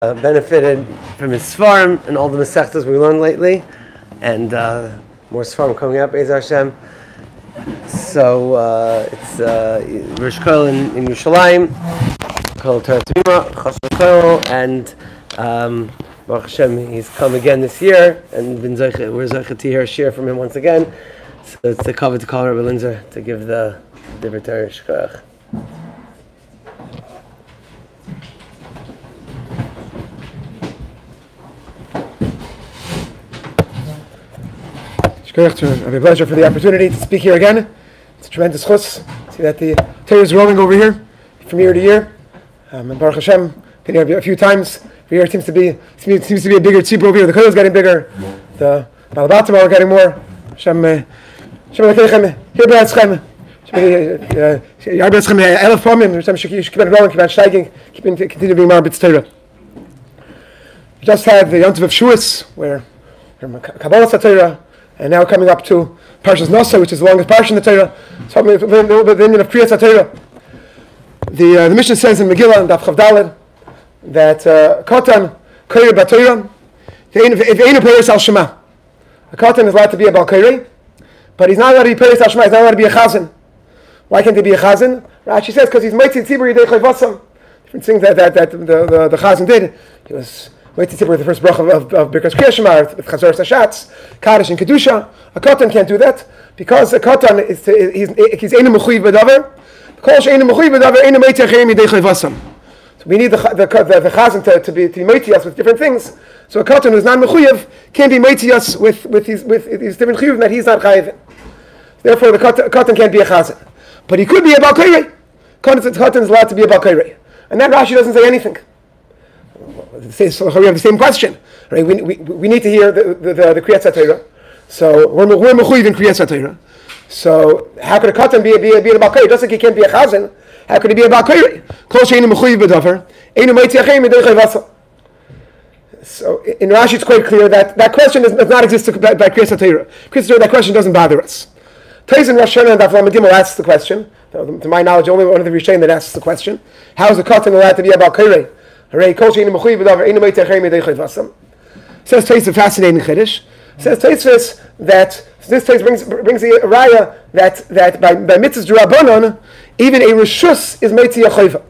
benefited from his Sfarim and all the Masechtas we learned lately, and more Sfarim coming up, Be'ez Hashem. So it's Rosh Kol in Yerushalayim, Kol Torah Tumah, Chas V'Kol, and Baruch Hashem, he's come again this year, and we're Zoche to hear a shir from him once again. So it's a cover to call Rabbi Linzer to give the Divrei Torah Shkoyach. It's a pleasure for the opportunity to speak here again. It's a tremendous chus. See that the Torah is rolling over here from year to year. And Baruch Hashem, been here a few times. Every year seems to be a bigger tzibur over here. The Kollel is getting bigger. The Balabatim are getting more. Hashem Lekechem, Hirbeatzchem, Yarbeatzchem, Elef Pomim. Hashem should keep on growing, keep on steiging, continue being more bits Torah. We just had the Yontiv of Shuas, where Kabbalah Torah. And now coming up to Parshas Nosa, which is the longest parsha in the Torah. So a little bit the Indian of Kriyas HaTorah. The Mishnah says in Megillah, in Daf Chav Daled, that Katan Koyer B'Torah, if ain't a Peres Al Shema. A Katan is allowed to be a Balkairi, but he's not allowed to be Peres Al Shema, he's not allowed to be a Chazan. Why can't he be a Chazan? Rashi says, because he's Meitzid Tzibur Yidei Chayvasam. Different things that the Chazan did. He was wait to see the first bracha of Birkas Kriya Shema, Chazor Sashatz, Kaddish and Kedusha. A Katan can't do that because a Katan he's Einu Mechuyev B'Davar. Kol she'einu Mechuyev B'Davar Einu Meitzid Achayim Yidei Chayvasam. So we need the Chazan to be Meitzias with different things. So a Katan who's not Mechuyev can't be Meitzias with these different Chiyuv that he's not Chayiv. Therefore, the Katan can't be a Chazan, but he could be a Balkairi. Katan is allowed to be a Balkairi, and that Rashi doesn't say anything. So we have the same question, right? We need to hear the Kriyas HaTorah. So we're mechuyev in Kriyas HaTorah. So how could a Katan be a Balkairi? Just like he can't be a Chazan, how could he be a Balkairi? Kol she'einu mechuyev b'davar, einu meitzid achayim yidei chayvasam. So in Rashi it's quite clear that question does not exist by Kriyas HaTorah. Kriyas HaTorah, that question doesn't bother us. Taiz in Rosh Hashanah and Daf Lamed Gimel asks the question. To my knowledge, only one of the Rishonim that asks the question: how is a Katan allowed to be a Balkairi? Says Tosfos a fascinating chiddush. Says Tosfos that this Tosfos brings the raya that by mitzvahs d'Rabbanan even a reshus is meitzi achayva.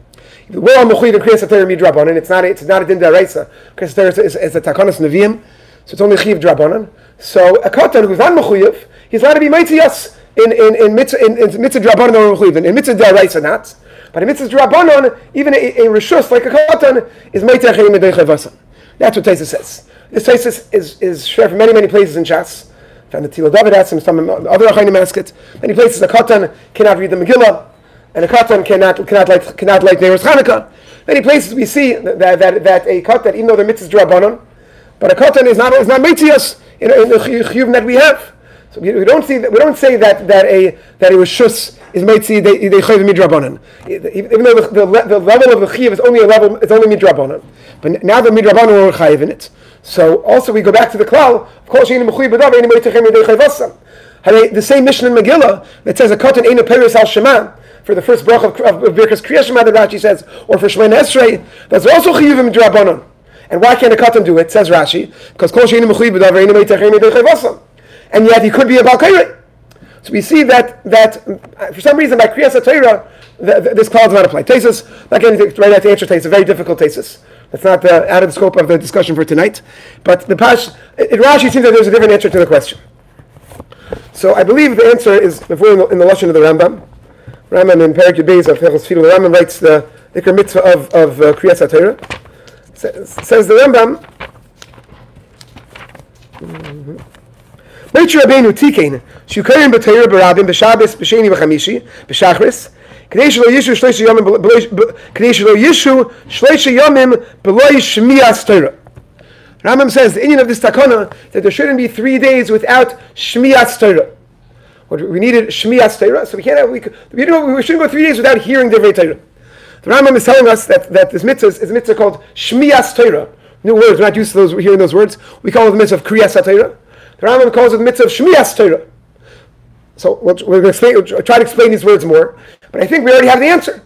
We're all mechuyev in Kriyas HaTorah midrabbanan. It's not a din deraisa. Kriyas HaTorah is a takanos neviim, so it's only chiv d'Rabbanan. So a katan who's not mechuyev, he's allowed to be meitzias in mitzvah d'Rabbanan or mechuyev. In mitzvah deraisa not. But in mitzvahs d'Rabbanan, even a reshus like a katan is meitzid achayim yidei chayvasam. That's what Tosfos says. This Tosfos is shared from many places in Shas. Found the Tilo David asks him, some other achayim ask it. Many places a katan cannot read the Megillah, and a katan cannot light Neiros Chanukah. Many places we see that a katan, even though they're mitzvahs d'Rabbanan, but a katan is not meitzias in the chiyuv that we have. So we don't say that a reshus is meitzi they chayv midrabanan, even though the level of the chiyuv is only midrabanan, but now the midrabanan are chayv in it. So also we go back to the klal of kol she'einu mechuyev b'davar einu meitzid achayim yidei chayvasam. The same Mishnah in Megillah that says a katan einu peres al shema for the first bracha of Birkas Kriya Shema that Rashi says, or for Shemona Esrei, that's also chiyuv midrabanan. And why can't a katan do it? Says Rashi, because kol she'einu mechuyev b'davar einu meitzid achayim yidei chayvasam. And yet he could be a Balkairi. So we see that for some reason by Kriyas HaTorah this clause does not apply. Tosfos, not getting right at the answer. It's a very difficult Tosfos. That's not out of the scope of the discussion for tonight. But the Pash, in Rashi seems that there's a different answer to the question. So I believe the answer is if we're in the lashon of the Rambam. Rambam in Perek Yud Beis of Hilchos Tefillah, the Rambam writes the Iker Mitzvah of Kriyas HaTorah. Says the Rambam. Meitzur Rabbeinu Tikein Shukarim b'Torah b'Rabim b'Shabbos b'Sheni b'Chamishi b'Shachris Kadei shelo yishu shleisha yomim b'loi shmiyas Torah. Rambam says the Indian of this takana that there shouldn't be 3 days without shmiyas Torah. We needed shmiyas Torah, so we shouldn't go 3 days without hearing divrei Torah. The Rambam is telling us that this mitzvah is a mitzvah called shmiyas Torah. New words, we're not used to hearing those words. We call it the mitzvah of Kriyas HaTorah. The Rambam calls it the mitzvah of Shmiyas Torah. So we're going to try to explain these words more, but I think we already have the answer.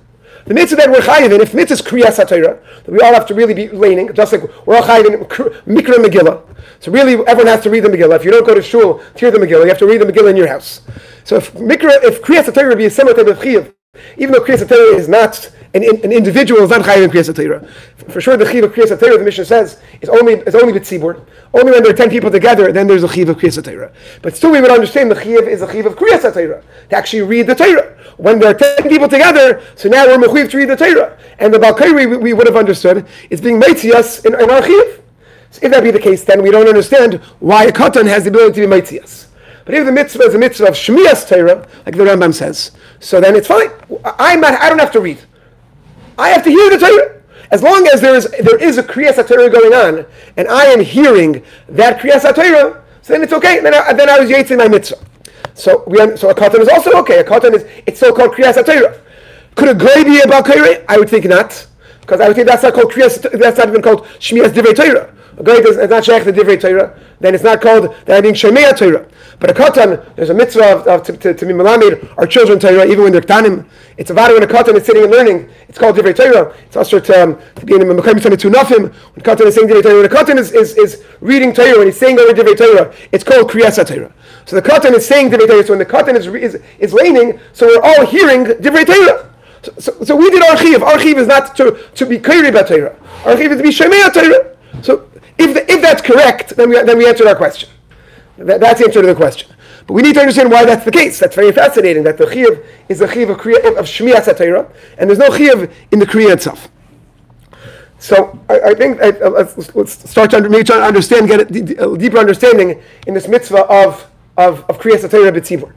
The mitzvah that we're chayiv in, if mitzvah is kriyas HaTorah, that we all have to really be learning, just like we're all chayiv in Mikra Megillah. So really, everyone has to read the Megillah. If you don't go to shul to hear the Megillah, you have to read the Megillah in your house. So if kriyas HaTorah would be a similar type of chiyuv, even though kriyas HaTorah is not an individual, is not chayiv in kriyas HaTorah. For sure, the chiyuv of kriyas HaTorah, the Mishnah says, is only b'tzibur. Only when there are 10 people together, then there's a chiyuv of kriyas HaTorah. But still, we would understand the chiyuv is a chiyuv of kriyas HaTorah, to actually read the Torah. When there are 10 people together, so now we're mechuyev to read the Torah. And the Balkairi we would have understood is being meitzias in our chiyuv. So if that be the case, then we don't understand why a katan has the ability to be meitzias. But if the mitzvah is a mitzvah of shmiyas Torah, like the Rambam says, so then it's fine. I don't have to read. I have to hear the Torah. As long as there is a kriyas HaTorah going on, and I am hearing that kriyas HaTorah, so then it's okay. Then I was yatzing my mitzvah. So a katan is also okay. A katan it's so-called kriyas HaTorah. Could a goy be a balkairi? I would think not, because I would think that's not called kriyas. That's not even called shmiyas divrei Torah. A goy is not shaykh to divrei Torah. Then it's not called that I'm being shemei Torah. But a katan, there's a mitzvah to be melamed our children Torah, even when they're ktanim. It's a vada when a katan is sitting and learning. It's called divrei Torah. It's also to be in a mechaim to nafim. When katan is saying divrei Torah, when a katan is reading Torah, when he's saying over divrei Torah, it's called kriyas HaTorah. So the katan is saying divrei Torah. So when the katan is leaning, so we're all hearing divrei Torah. So we did our chiyuv. Our chiyuv is not to be kairi b'Torah. Our chiyuv is to be shemei Torah. So if that's correct, then we answered our question. That's the answer to the question. But we need to understand why that's the case. That's very fascinating, that the chiyuv is a chiyuv of shmiyas HaTorah, and there's no chiyuv in the kriya itself. So I think let's start to understand, get a deeper understanding in this mitzvah of kriyas HaTorah b'tzibur.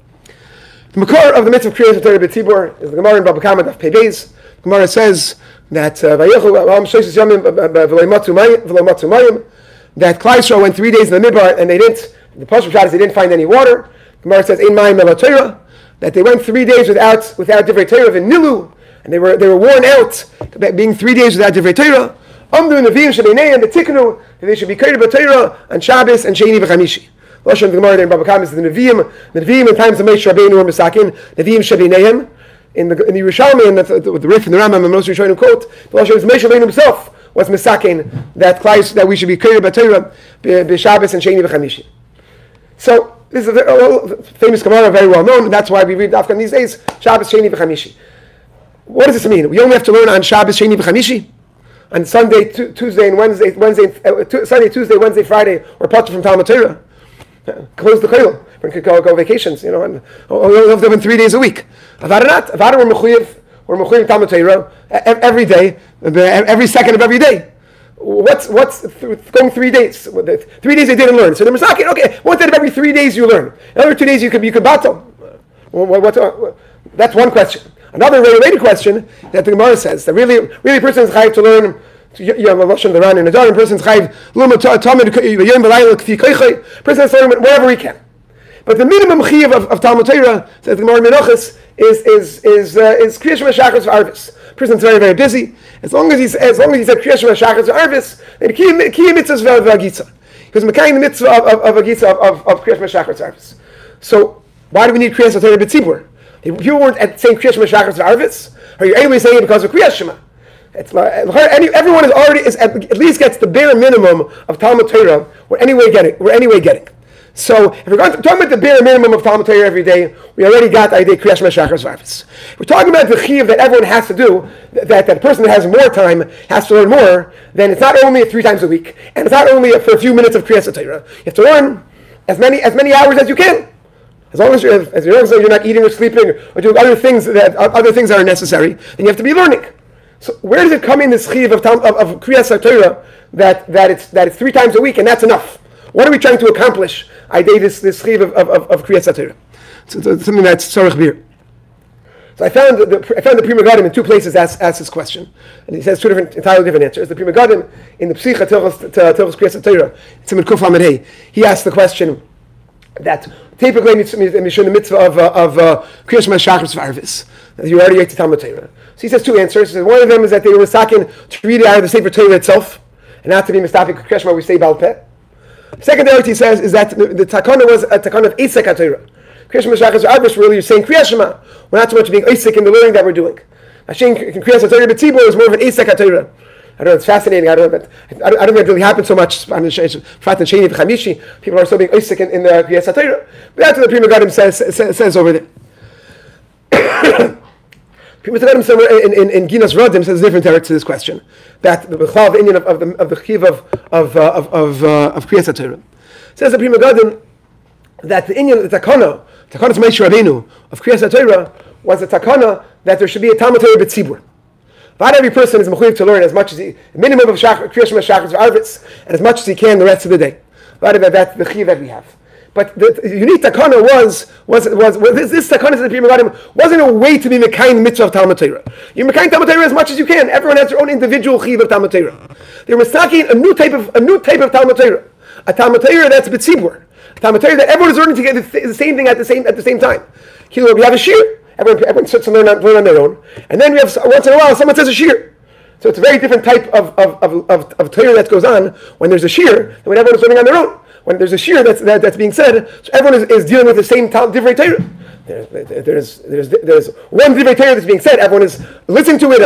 The makor of the mitzvah of kriyas HaTorah b'tzibur is the Gemara in Baba Kama Daf Pei Beis. The Gemara says that that Klal Yisrael went 3 days in the midbar and they didn't. The Pasuk shot is they didn't find any water. The Gemara says in Mayim Ela Torah that they went 3 days without divrei Torah in Nilu, and they were worn out being 3 days without divrei Torah. Amdu Neviim Shebeinei the Tiknu that they should be kared b'Torah on Shabbos and Sheni v'Chamishi. Lashon the Gemara in Baba Kama is the Neviim in times of Moshe Rabbeinu were Misakin Neviim Shebeinei. In the Yerushalmi and the Rif and the Rambam and most Rishonim quote, the Lashon is Moshe Rabbeinu himself was Misakin that we should be kared b'Torah b'Shabbos and Sheni v'Chamishi. So this is a famous Gemara, very well known, and that's why we read Afghan these days, Shabbos, Sheni, v'Chamishi. What does this mean? We only have to learn on Shabbos, Sheni, v'Chamishi? On Sunday, Tuesday, and Wednesday, Sunday, Tuesday, Wednesday, Friday, we're part from Talmud Torah. Close the koil. We could go vacations, and we only have to have 3 days a week. Avada not. Avada we're mechuyev Talmud Torah every day, every second of every day. What's going 3 days? 3 days they didn't learn. So they're misakin. Okay, 1 day of every 3 days you learn. Another 2 days you could battle. That's one question. Another related question that the Gemara says that really a person is chayiv to learn. Lashon the Ran in a person's chayiv luma tamid yom b'layla k'fi koichai. Person has to learn whatever he can. But the minimum chiyuv of Talmud Torah, says the Gemara Menachos, is Kriya Shema Shachar Arvis. Person's very, very busy. As long as he said Kriya Shema Shachar Arvis, then Kiyam Mitzvah V'Agitza. Because Mekayim the mitzvah of Agitza of Kriya Shema Shachar Arvis. So why do we need Kriya Shema Torah b'tzibur? You weren't saying Kriya Shema Shachar Arvis. Are you anyway saying it because of Kriya Shema? Everyone is already at least gets the bare minimum of Talmud Torah. We're anyway getting. So if we're talking about the bare minimum of Talmud Torah every day, we already got the idea Kriya Shema Shachar Arvis. We're talking about the chiyuv that everyone has to do, that person that has more time has to learn more. Then it's not only 3 times a week, and it's not only for a few minutes of Kriya Torah. You have to learn as many hours as you can. As long as you're not eating or sleeping or doing other things that are necessary, then you have to be learning. So where does it come in this chiyuv of Kriya Torah that it's 3 times a week and that's enough? What are we trying to accomplish? I did this chiyuv of Kriya Torah. So it's something that's tzorich bir. So I found the Pri Megadim in 2 places asked this question, and he says 2 entirely different answers. The Pri Megadim in the Psicha Tilchos Kriya Torah, it's in Kuf Amid Hey. He asked the question that typically the mitzvah of Kriya Shema Shachar Arvis. You already ate the Talmud Torah. So he says 2 answers. One of them is that they were sakin to read it out of the Sefer Torah itself, and not to be mistafik Kriya Shema we say Baal Peh. Secondary, he says, is that the takana was a takana of Eisek HaTorah. Kriya Shema Shachar Arvis, really you're saying Kriya Shema. We're not so much being Eisek in the learning that we're doing. Mashing Kriyas HaTorah B'tzibur is more of an Esek HaTorah. I don't know, it's fascinating. I don't know if it really happens so much. People are still being Esek in the Kriyas HaTorah. But that's what the Pri Megadim says over there. Pri Megadim somewhere in Ginas Rodim says a different answer to this question. That the Bechal, the Indian of the Chiv of Kriyas HaTorah. Says the Pri Megadim that the Indian, the Takana Moshe Rabbeinu of Kriyas HaTorah was a takana that there should be a Talmud Torah b'tzibur. Not every person is mechuyev to learn as much as he, minimum of Kriyas Shema Shachar Arvitz, and as much as he can the rest of the day. That's the chiv that we have. But the unique takana was this takana that the Pri Megadim wasn't a way to be mekayim mitzvah of Talmud Torah. You mekayim Talmud Torah as much as you can. Everyone has their own individual chiv of Talmud Torah. They're misaking a new type of Talmud Torah, a Talmud Torah that's b'tzibur, a Talmud Torah that everyone is learning together the same thing at the same time. We have a shir. Everyone sits and learn on their own, and then we have once in a while someone says a shir. So it's a very different type of Torah that goes on when there's a shir than when everyone is learning on their own. When there's a shir that's being said, so everyone is dealing with the same divrei Torah. There's one divrei Torah that's being said. Everyone is listening to it,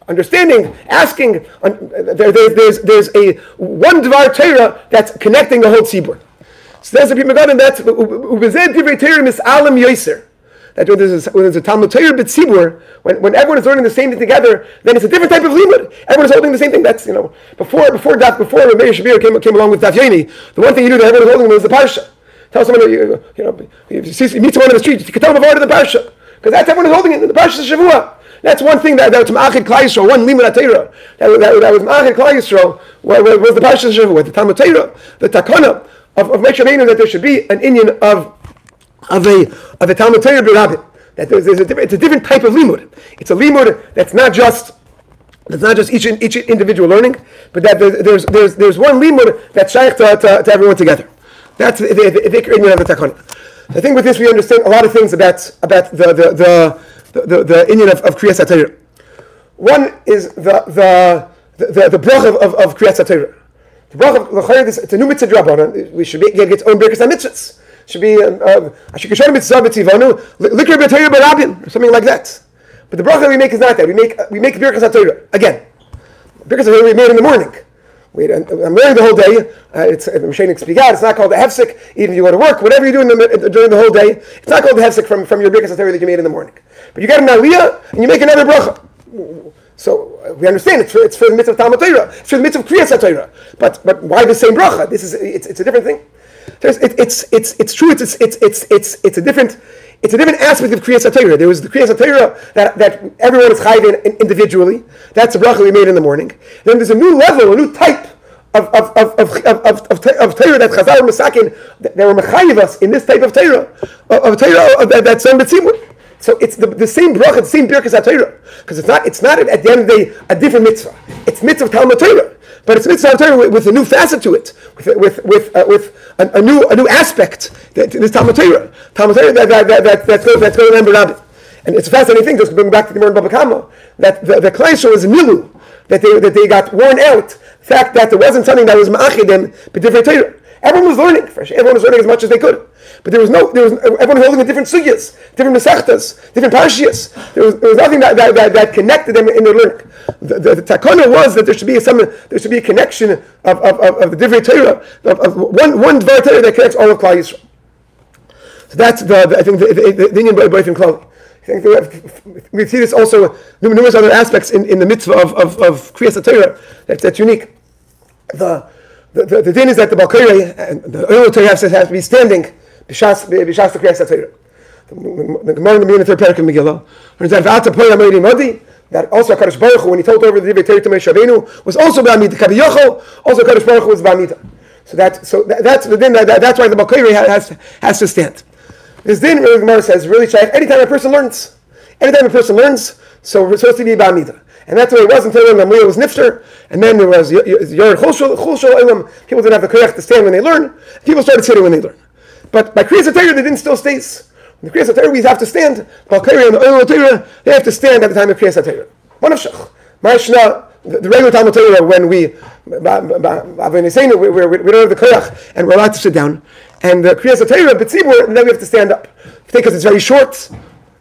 understanding, asking. There's a one dvar Torah that's connecting the whole tzibur. So that's the Pri Megadim that ubezeh divrei Torah misalam yoser. That when there's a Talmud Torah b'tzibur, when everyone is learning the same thing together, then it's a different type of limud. Everyone is holding the same thing. That's before Meir Shabir came along with Daf Yomi, the one thing you knew that everyone was holding was the parsha. Tell someone you meet someone on the street, you can tell them about the parsha because that's everyone is holding it. The parsha is Shavua. That's one thing that was Ma'achid Klal Yisrael, one limud Torah that was Ma'achid Klal Yisrael was the parsha of Shavua, the Talmud Torah, the takana of Moshe Rabbeinu that there should be an inyan of a Talmud Torah b'Rabbin. That it's a different type of limud. It's a limud that's not just each individual learning, but that there's one limud that's shaykh to everyone together. That's the inyan of the takana. I think with this we understand a lot of things about the inyan of Kriyas HaTorah. One is the bracha of Kriyas HaTorah. The bracha of l'chayr, it's a new mitzvah d'Rabbanan. We should get its own birkas mitzvahs. Should be Ashikashon mitzvah b'tzivanu likra b'Torah b'Rabbin or something like that. But the bracha that we make is not that. We make birkas HaTorah again. Birkas HaTorah we made in the morning. I'm learning the whole day. It's Mashiach Spigat. It's not called the hefsek. Even if you go to work, whatever you do during the whole day, it's not called the hefsek from your birkas HaTorah that you made in the morning. But you get an aliyah and you make another bracha. So we understand it's for the mitzvah of Talmud Torah. It's for the mitzvah of Kriyas HaTorah. But why the same bracha? It's a different thing. It's true. It's a different aspect of Kriyas HaTorah. There was the Kriyas HaTorah that everyone is chayiv in individually. That's the bracha we made in the morning. Then there's a new level, a new type of Torah that Chazal were masakin. They were mechayiv us in this type of Torah that's on b'tzibur. So it's the same bracha, the same birkas HaTorah, because it's not at the end of the day a different mitzvah. It's mitzvah of Talmud Torah. But it's mitzvah Torah with a new facet to it, with a new aspect to this Talmud Torah that's going on b'Rabbin. And it's a fascinating thing. Just going back to the Gemara in Baba Kama, that the Klal Yisrael was a milu, that they got worn out. The fact that there wasn't something that was ma'achidim b'divrei Torah. Everyone was learning. Everyone was learning as much as they could. But everyone was holding a different sugyas, different mesechtas, different parshias. There was nothing that connected them in their learning. The takana was that there should be a connection of the divrei Torah, of one dvar Torah that connects all of Klal Yisrael. So that's I think the inyan both in Klal. I think we see this also numerous other aspects in the mitzvah of Kriyas HaTorah that's unique. The din is that the Balkari and the early Torah has to be standing b'shas the Kriyas HaTorah. The Gemara in the beginning of the third parak of Megillah that also Kadosh Baruch Hu, when he told over the divrei Torah to Moshe Rabbeinu, was also b'amida. Kabi Yochel, also Kadosh Baruch Hu was b'amida. So that's the din. That's why the Balkari has to stand. This din, the Gemara says, really shaykh. Anytime a person learns, so we're supposed to be b'amida. And that's the way it was until the Gamliel was nifter, and then there was Yor Chulshul Ilam. People didn't have the koyach to stand when they learn. People started sitting when they learn. But by Kriyas HaTorah, the din still stays. In the Kriyas HaTorah, we have to stand. Balkari and the Oil Torah, they have to stand at the time of Kriyas HaTorah. One of Shach. Ma'ashna, the regular Talmud Torah, when we don't have the koyach and we're allowed to sit down. And the Kriyas HaTorah, B'tzibur, and then we have to stand up. Because it's very short.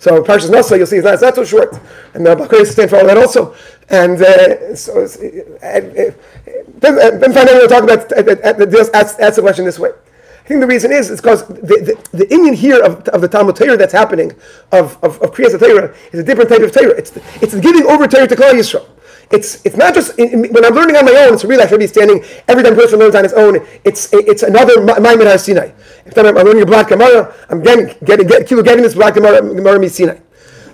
So Parshas Nasa, you'll see, it's not so short, and the Balkari stand for all that also. And so then finally we'll talk about ask the question this way. I think the reason is because the Indian here of the Talmud Torah that's happening of Kriyas Torah is a different type of Torah. It's the giving over Torah to Klal Yisrael. It's not just when I'm learning on my own. It's really I should be standing. Every time a person learns on his own, it's another Maimon Har Sinai. If I'm learning a Black Gemara, I'm getting this Black Gemara Mi Sinai.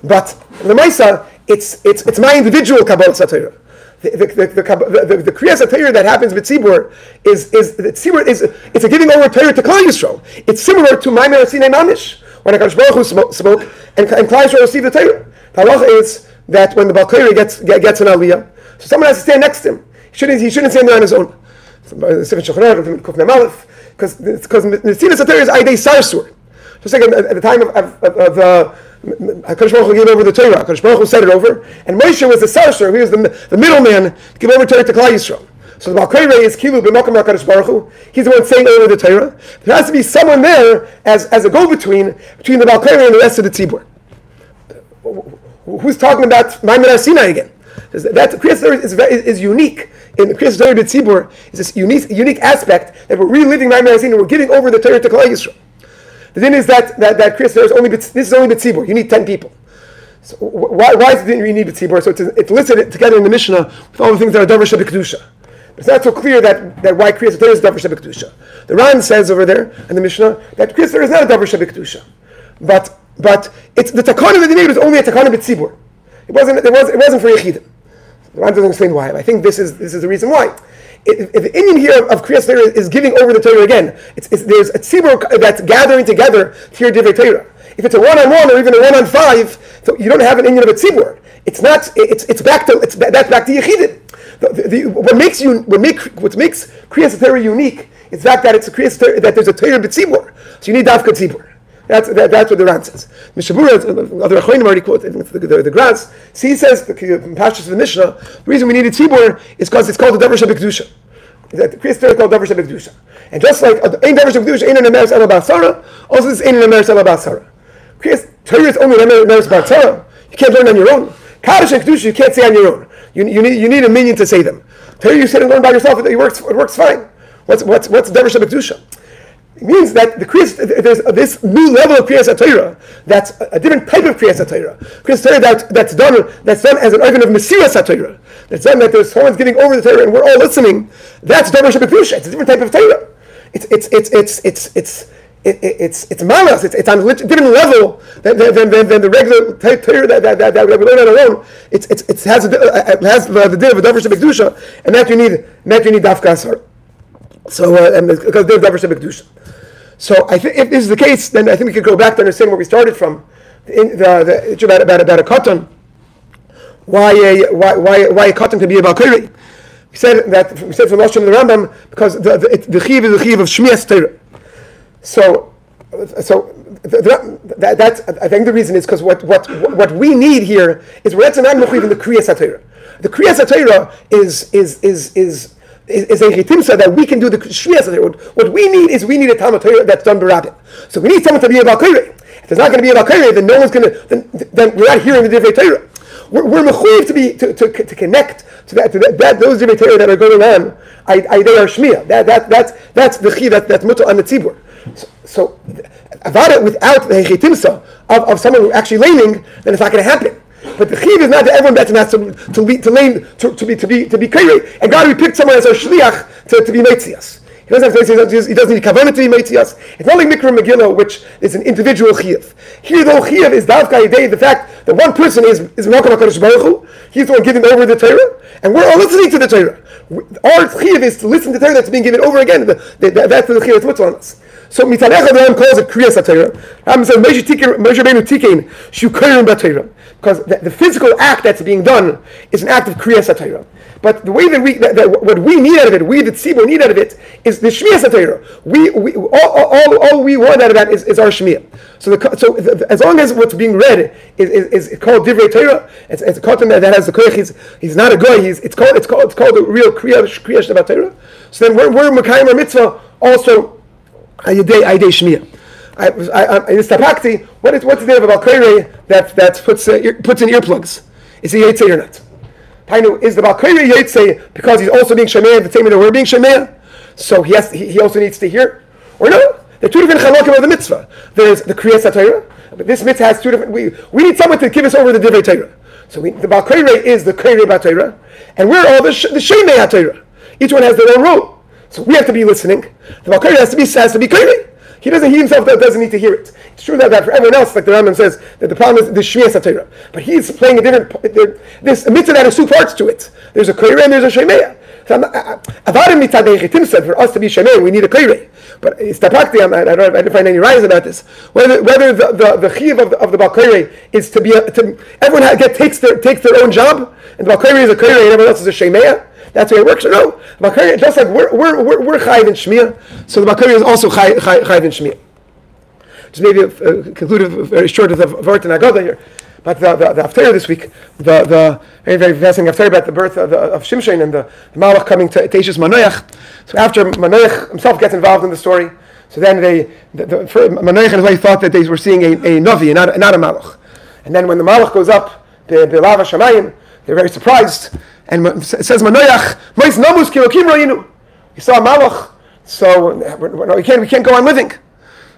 But the Maisa, it's my individual Kabbalah Torah. The Kriyas Torah that happens with Tzibur it's a giving over Torah to Klal Yisrael. It's similar to Maimon Har Sinai Mamish when HaKadosh Baruch Hu spoke and Klal Yisrael received the Torah. The halacha is that when the Balkari gets an aliyah, so someone has to stand next to him. He shouldn't stand there on his own. Because Mesilas Torah is Aidei Sarsur. Just like at the time of HaKadosh Baruch Hu gave over the Torah, HaKadosh Baruch Hu said it over, and Moshe was the Sarsur, he was the middleman to give over Torah to Klal Yisrael. So the Balkari is Kilu b'Makam HaKadosh Baruch Hu. He's the one saying over the Torah. There has to be someone there as a go-between between the Balkari and the rest of the Tzibur. Who's talking about Maimon Har Sinai again? That Kriyas Torah is unique. In the Kriyas Torah B'Tzibur is this unique aspect that we're reliving Maimon Har Sinai. We're giving over the Torah to Klal Yisrael. The thing is that Kriyas Torah is only B'Tzibur. You need 10 people. So why is it you need B'Tzibur? So it's listed together in the Mishnah with all the things that are Davar Shebekdusha. It's not so clear that why Kriyas Torah is Davar Shebekdusha. The Ran says over there in the Mishnah that Kriyas Torah is not a Davar Shebekdusha, but it's the takana that they made was only a takana b'tzibur. It wasn't for yechidim. The Ran doesn't explain why. I think this is the reason why. If the Indian here of Kriyas Torah is giving over the Torah again, there's a tzibur that's gathering together to hear divrei Torah. If it's a 1-on-1 or even a 1-on-5, so you don't have an Indian of a tzibur. It's not. It's back to yechidim. What makes Kriyas Torah unique is the fact that it's a Kriyas Torah that there's a Torah b'tzibur. So you need dafka tzibur. That's what the Ran says. Mishabura, other Achronim already quote, I think it's the Graz. See, he says, the Pashtus of the Mishnah, the reason we need a Tzibur is because it's called the Davar Shebekdusha. The Kriyas Torah is called Davar Shebekdusha. And just like Ein Davar Shebekdusha, Ein Nemeres Ela B'Asara, also this Ein Nemeres Ela B'Asara. Kriyas Torah is only Nemeres B'Asara. You can't learn on your own. Kaddish and Kedusha you can't say on your own. You need a minion to say them. Torah you sit and learn by yourself, it works fine. What's Davar Shebekdusha? It means that there's this new level of Kriyas Torah that's a different type of Kriyas Torah. Kriyas Torah that's done as an organ of Mesilas Torah. That's done that there's someone's giving over the Torah and we're all listening. That's Davar Shebekdusha. It's a different type of Torah. It's malas. It's on a different level than the regular type Torah that we learn on our own. It has the din of a Davar Shebekdusha, and that you need dafka asar. So because there's Davar Shebekdusha. So I think if this is the case, then I think we could go back to understand where we started from. The issue about a katan. Why a katan can be a balkari? We said from Lashon the Rambam because the chiv is the chiv of Shmias Torah. So that's I think the reason is because what we need here is we're not mechuyev in the Kriyas Torah. The Kriyas Torah is a chitimsa that we can do the Shmias Torah. What we need a Talmud Torah that's done b'rabbin. So we need someone to be a balkari. If there's not going to be a balkari, then no one's going to. Then we're not hearing the divrei Torah. We're mechuyev to connect to those divrei Torah that are going on. They are shmiya. That's the chi that's mutal on the tzibur. So avada without the chitimsa of someone who actually laning, then it's not going to happen. But the chiv is not that everyone that's not to be kairi, and God we picked someone as our shliach to be meitzias. He doesn't need kavanah to be meitzias. It's not like Mikra Megillah, which is an individual chiv. Here the whole chiv is davka yidei, the fact that one person is Malkam HaKadosh Baruch Hu. He's the one giving over the Torah, and we're all listening to the Torah. Our chiv is to listen to the Torah that's being given over again. That's the chiv that's put on us. So Mitzanecha the Ram calls it Kriyas Torah. Ram says Moshe Rabbeinu Tikein Shukayim B'Torah, because the physical act that's being done is an act of Kriyas Torah. But the way that what we need out of it, we the tzibur need out of it, is the Shmias Torah. All we want out of that is our Shmiya. So as long as what's being read is called Divrei Torah, it's a katan that has the koyach. He's not a goy. It's called the real Kriya Shabbat Torah. So then we're Mekayim our mitzvah also. Ayidei Shmiya. what's the name of a Balkairi that puts in earplugs? Is he Yetzei or not? Tainu, is the Balkairi Yetzei because he's also being Shemei at the same time that we're being Shemei? So he also needs to hear? Or no? There are two different chalakim of the mitzvah. There's the Kriyas HaTorah, but this mitzvah has two different. We need someone to give us over the Divrei Torah. So the Balkairi is the Kairi HaTorah, and we're all the Shemei HaTorah. Each one has their own rule. So we have to be listening. The Balkairi has to be Kairi. He himself doesn't need to hear it. It's true that for everyone else, like the Rambam says, that the problem is the Shmiyas HaTorah. But he's playing a different. There's a mitzvah that has two parts to it. There's a Kairi and there's a Shemei. Avadim Mitzadei Chitim said for us to be Shemei, we need a Kairi. But istapakti, I didn't find any rise about this. Whether the chiv of the Balkairi is to be everyone takes their own job, and the Balkairi is a Kairi and everyone else is a Shemei. That's the way it works, or no? The Balkairi, just like we're chayiv in Shmiyah, so the Balkairi is also chayiv in Shmiyah. Just maybe conclude very short with the Vart and Agadah here. But the Haftarah this week, the very, very fascinating Haftarah about the birth of Shimshon and the Malach coming to Teishas Manoach. So after Manoach himself gets involved in the story, so then Manoach and his wife thought that they were seeing a Navi and not a Malach. And then when the Malach goes up, Be'elav HaShamayim, they're very surprised. And it says Manoach, Mois Namus Kilokim Ra'inu. He saw a Malach, so we can't go on living.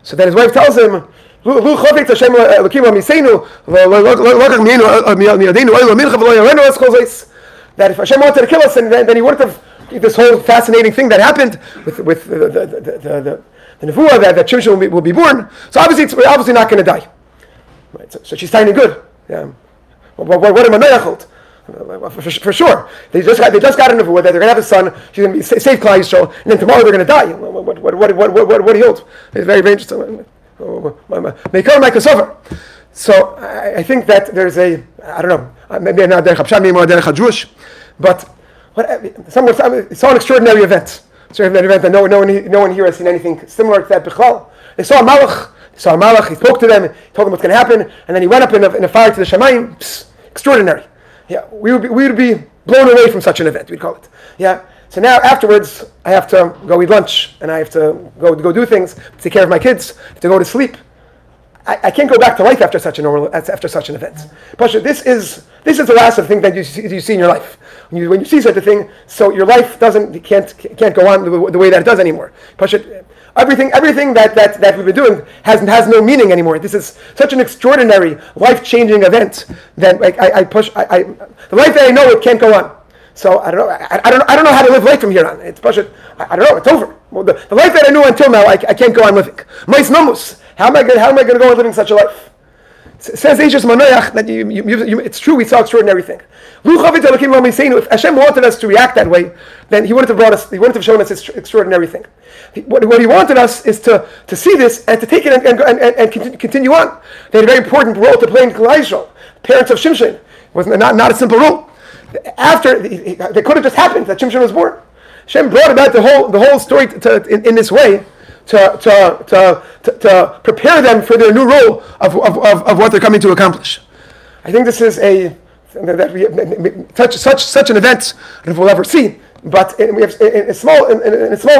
So then his wife tells him, that if Hashem wanted to kill us, then he wouldn't have this whole fascinating thing that happened with the nevuah that Shimshon will be born. So obviously we're not going to die. Right, so she's tiny good. Yeah. What did Manoach hold? For sure, they just got a nevuah that they're going to have a son. She's going to be save Klal Yisrael, and then tomorrow they're going to die. What do you hold? It's very, very interesting. So I think that there's I don't know, maybe not derech Hapshat, maybe more derech Jewish, but it's an extraordinary event. It's an event that no one here has seen anything similar to that. Bichlal, they saw a malach. He spoke to them, he told them what's going to happen, and then he went up in a fire to the Shamayim. Extraordinary. Yeah, we would be blown away from such an event. We'd call it. Yeah. So now afterwards, I have to go eat lunch, and I have to go do things, take care of my kids, to go to sleep. I can't go back to life after such an event. Pasha, this is the last of the thing that you see in your life. When you see such a thing, so your life can't go on the way that it does anymore. Pasha, everything that we've been doing has no meaning anymore. This is such an extraordinary, life-changing event that the life that I know it can't go on. So I don't know how to live life from here on. It's Pasha, I don't know. It's over. Well, the life that I knew until now, I can't go on living. Mais nomus. How am I going to go on living such a life? It says Eishas Manoach that it's true. We saw extraordinary thing. If Hashem wanted us to react that way, then He wouldn't have brought us. He wouldn't have shown us this extraordinary thing. What He wanted us is to see this and to take it and continue on. They had a very important role to play in Klal Yisrael. Parents of Shimshon was not a simple role. After they could have just happened that Shimshon was born. Hashem brought about the whole story in this way to prepare them for their new role of what they're coming to accomplish. I think this is such an event that we'll ever see. But we have in a small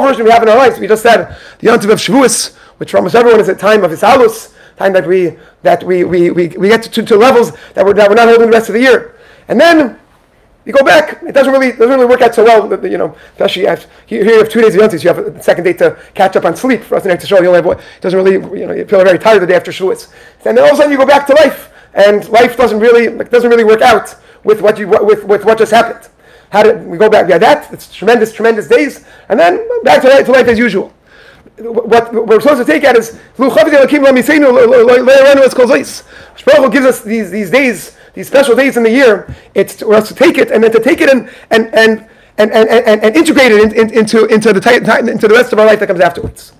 version we have in our lives. We just said the Yom Tov of Shavuos, which for almost everyone is a time of Hisalus, time that we get to levels that we're not holding the rest of the year, and then you go back. It doesn't really work out so well. Especially here you have 2 days of Yom Tov, so you have the second day to catch up on sleep. For us, the next show, it doesn't really, you feel very tired the day after Shavuos. And then all of a sudden you go back to life, and life doesn't really work out with what just happened. How did we go back? Yeah, it's tremendous days, and then back to life as usual. What we're supposed to take at is Shmuel gives us these days, these special days in the year. It's for us to take it and then to take it and integrate it into the rest of our life that comes afterwards.